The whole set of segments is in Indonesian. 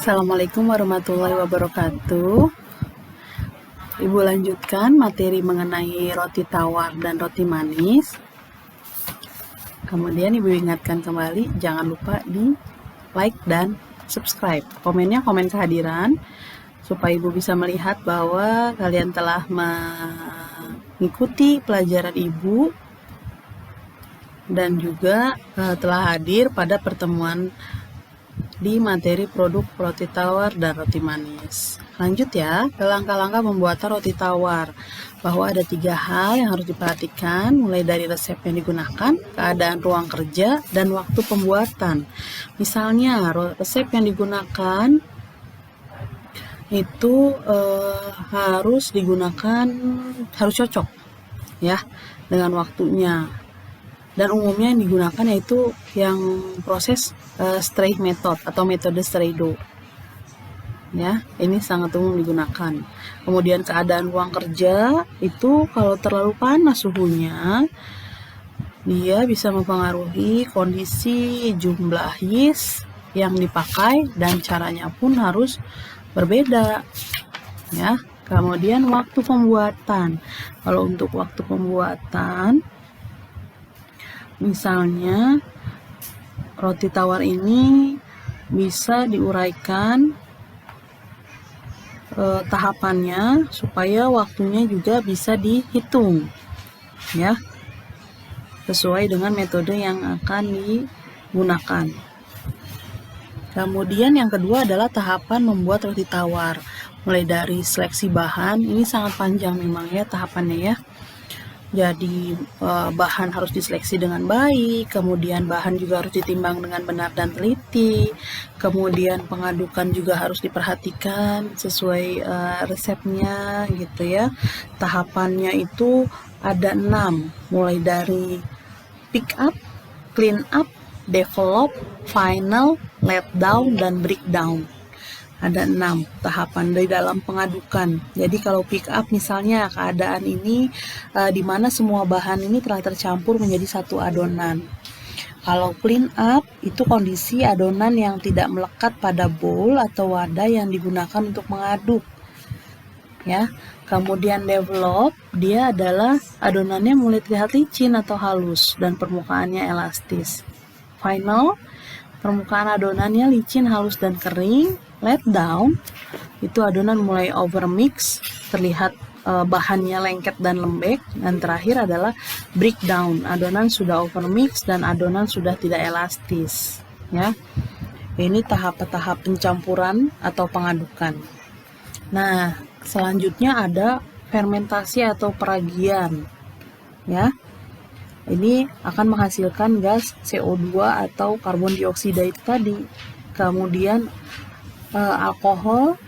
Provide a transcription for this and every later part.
Assalamualaikum warahmatullahi wabarakatuh. Ibu lanjutkan materi mengenai roti tawar dan roti manis. Kemudian Ibu ingatkan kembali, jangan lupa di like dan subscribe. Komennya komen kehadiran, supaya Ibu bisa melihat bahwa kalian telah mengikuti pelajaran Ibu dan juga telah hadir pada pertemuan di materi produk roti tawar dan roti manis. Lanjut ya, ke langkah-langkah pembuatan roti tawar. Bahwa ada 3 hal yang harus diperhatikan, mulai dari resep yang digunakan, keadaan ruang kerja, dan waktu pembuatan. Misalnya, resep yang digunakan itu harus cocok ya dengan waktunya. Dan umumnya yang digunakan yaitu yang proses Streich method atau metode Streido. Ya, ini sangat umum digunakan. Kemudian keadaan ruang kerja itu kalau terlalu panas suhunya, dia bisa mempengaruhi kondisi jumlah yeast yang dipakai dan caranya pun harus berbeda. Ya, kemudian waktu pembuatan. Kalau untuk waktu pembuatan, misalnya roti tawar ini bisa diuraikan tahapannya supaya waktunya juga bisa dihitung ya, sesuai dengan metode yang akan digunakan. Kemudian yang kedua adalah tahapan membuat roti tawar, mulai dari seleksi bahan. Ini sangat panjang memang ya tahapannya ya. Jadi bahan harus diseleksi dengan baik, kemudian bahan juga harus ditimbang dengan benar dan teliti, kemudian pengadukan juga harus diperhatikan sesuai resepnya gitu ya. Tahapannya itu ada 6, mulai dari pick up, clean up, develop, final, let down, dan breakdown. Ada 6 tahapan di dalam pengadukan. Jadi kalau pick up misalnya keadaan ini di mana semua bahan ini telah tercampur menjadi satu adonan. Kalau clean up itu kondisi adonan yang tidak melekat pada bowl atau wadah yang digunakan untuk mengaduk. Ya. Kemudian develop, dia adalah adonannya mulai terlihat licin atau halus dan permukaannya elastis. Final, permukaan adonannya licin, halus, dan kering. Let down, itu adonan mulai overmix, terlihat bahannya lengket dan lembek. Dan terakhir adalah breakdown, adonan sudah overmix dan adonan sudah tidak elastis. Ya, ini tahap-tahap pencampuran atau pengadukan. Nah, selanjutnya ada fermentasi atau peragian. Ya, ini akan menghasilkan gas CO2 atau karbon dioksida itu tadi. Kemudian alkohol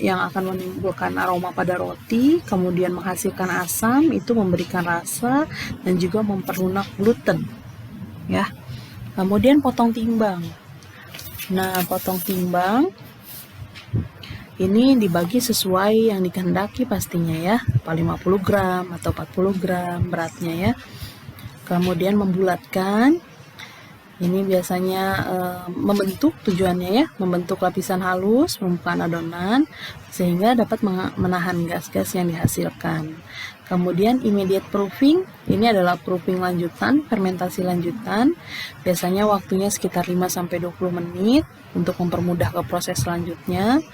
yang akan menimbulkan aroma pada roti, kemudian menghasilkan asam, itu memberikan rasa dan juga memperlunak gluten. Ya. Kemudian potong timbang. Nah, potong timbang ini dibagi sesuai yang dikehendaki pastinya ya, 50 gram atau 40 gram beratnya ya. Kemudian membulatkan, ini biasanya membentuk tujuannya ya, membentuk lapisan halus permukaan adonan sehingga dapat menahan gas-gas yang dihasilkan. Kemudian immediate proofing, ini adalah proofing lanjutan, fermentasi lanjutan. Biasanya waktunya sekitar 5-20 menit untuk mempermudah ke proses selanjutnya.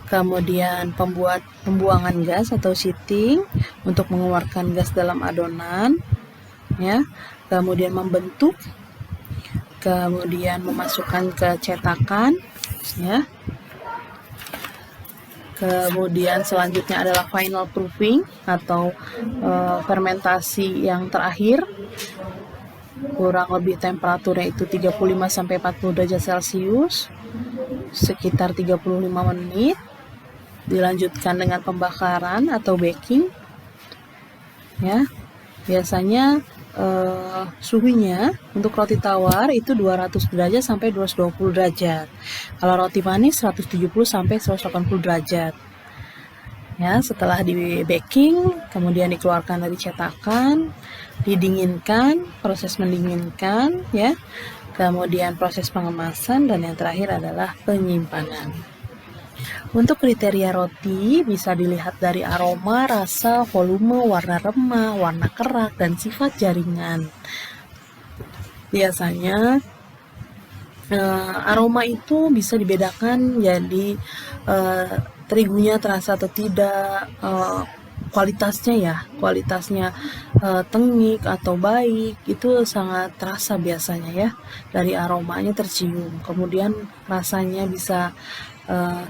Kemudian pembuangan gas atau sheeting untuk mengeluarkan gas dalam adonan ya. Kemudian membentuk, kemudian memasukkan ke cetakan ya. Kemudian selanjutnya adalah final proofing atau fermentasi yang terakhir, kurang lebih temperaturnya itu 35-40 derajat Celcius sekitar 35 menit. Dilanjutkan dengan pembakaran atau baking ya. Biasanya suhunya untuk roti tawar itu 200 derajat sampai 220 derajat. Kalau roti manis 170 sampai 180 derajat. Ya, setelah di baking, kemudian dikeluarkan dari cetakan, didinginkan, proses mendinginkan ya. kemudian proses pengemasan, dan yang terakhir adalah penyimpanan. Untuk kriteria roti bisa dilihat dari aroma, rasa, volume, warna remah, warna kerak, dan sifat jaringan. Biasanya aroma itu bisa dibedakan jadi terigunya terasa atau tidak, kualitasnya tengik atau baik, itu sangat terasa biasanya ya, dari aromanya tercium. Kemudian rasanya bisa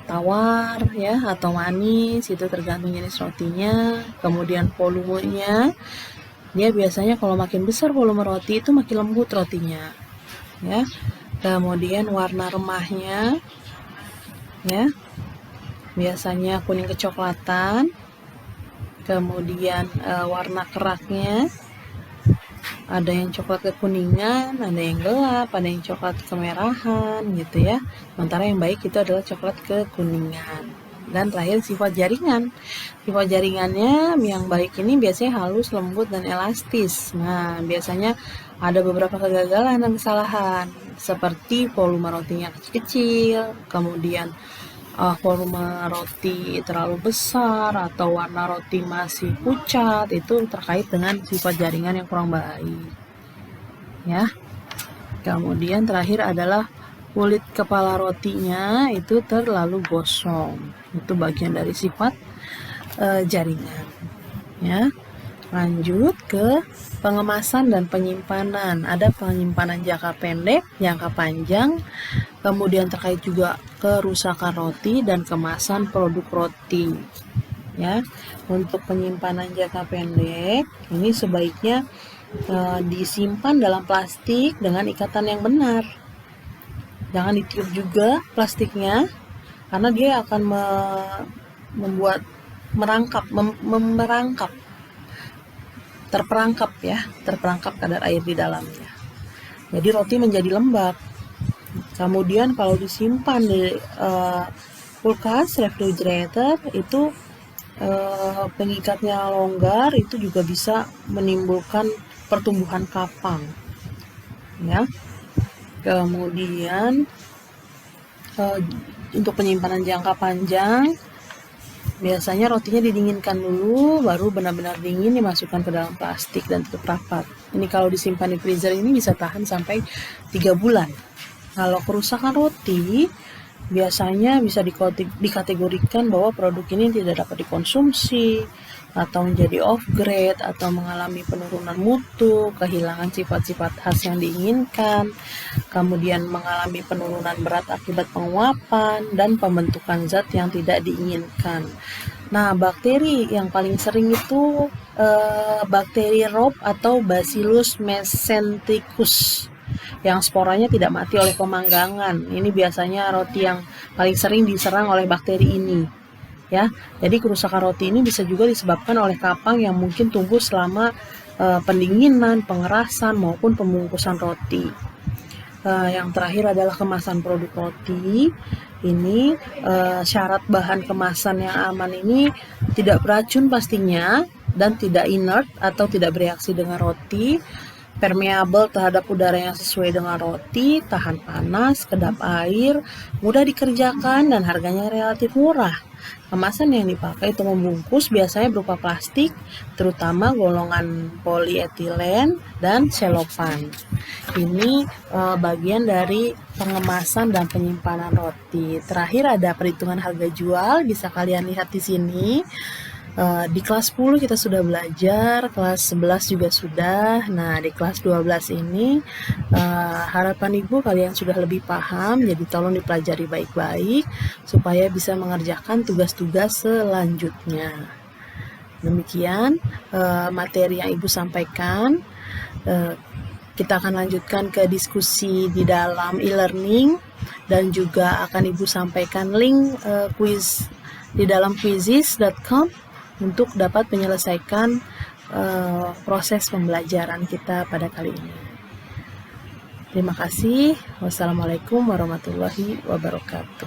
tawar ya atau manis, itu tergantung jenis rotinya. Kemudian volumenya, dia biasanya kalau makin besar volume roti itu makin lembut rotinya ya. Kemudian warna remahnya ya, biasanya kuning kecoklatan. Kemudian warna keraknya ada yang coklat kekuningan, ada yang gelap, ada yang coklat kemerahan gitu ya. Sementara yang baik itu adalah coklat kekuningan. Dan terakhir sifat jaringan. Sifat jaringannya yang baik ini biasanya halus, lembut, dan elastis. Nah, biasanya ada beberapa kegagalan dan kesalahan, seperti volume rotinya kecil-kecil, kemudian volume roti terlalu besar, atau warna roti masih pucat. Itu terkait dengan sifat jaringan yang kurang baik ya. Kemudian terakhir adalah kulit kepala rotinya itu terlalu gosong. Itu bagian dari sifat jaringan ya. Lanjut ke pengemasan dan penyimpanan. Ada penyimpanan jangka pendek, jangka panjang, kemudian terkait juga kerusakan roti dan kemasan produk roti ya. Untuk penyimpanan jangka pendek ini sebaiknya disimpan dalam plastik dengan ikatan yang benar. Jangan ditiup juga plastiknya, karena dia akan membuat terperangkap kadar air di dalamnya. Jadi roti menjadi lembab. Kemudian kalau disimpan di kulkas, refrigerator, itu pengikatnya longgar, itu juga bisa menimbulkan pertumbuhan kapang ya. Kemudian untuk penyimpanan jangka panjang, biasanya rotinya didinginkan dulu, baru benar-benar dingin dimasukkan ke dalam plastik dan tutup rapat. Ini kalau disimpan di freezer ini bisa tahan sampai 3 bulan. Kalau kerusakan roti, biasanya bisa dikategorikan bahwa produk ini tidak dapat dikonsumsi, atau menjadi off grade, atau mengalami penurunan mutu, kehilangan sifat-sifat khas yang diinginkan, kemudian mengalami penurunan berat akibat penguapan, dan pembentukan zat yang tidak diinginkan. Nah, bakteri yang paling sering itu bakteri Rhodes atau Bacillus mesentericus, yang sporanya tidak mati oleh pemanggangan. Ini biasanya roti yang paling sering diserang oleh bakteri ini ya. Jadi kerusakan roti ini bisa juga disebabkan oleh kapang yang mungkin tumbuh selama pendinginan, pengerasan, maupun pembungkusan roti. Yang terakhir adalah kemasan produk roti. Ini syarat bahan kemasan yang aman ini tidak beracun pastinya, dan tidak inert atau tidak bereaksi dengan roti, permeable terhadap udara yang sesuai dengan roti, tahan panas, kedap air, mudah dikerjakan, dan harganya relatif murah. Kemasan yang dipakai untuk membungkus biasanya berupa plastik, terutama golongan polietilen dan selofan. Ini bagian dari pengemasan dan penyimpanan roti. Terakhir ada perhitungan harga jual, bisa kalian lihat di sini. Di kelas 10 kita sudah belajar, kelas 11 juga sudah. Nah, di kelas 12 ini harapan Ibu kalian sudah lebih paham, jadi tolong dipelajari baik-baik supaya bisa mengerjakan tugas-tugas selanjutnya. Demikian materi yang Ibu sampaikan. Kita akan lanjutkan ke diskusi di dalam e-learning, dan juga akan Ibu sampaikan link quiz di dalam quizizz.com untuk dapat menyelesaikan proses pembelajaran kita pada kali ini. Terima kasih. Wassalamualaikum warahmatullahi wabarakatuh.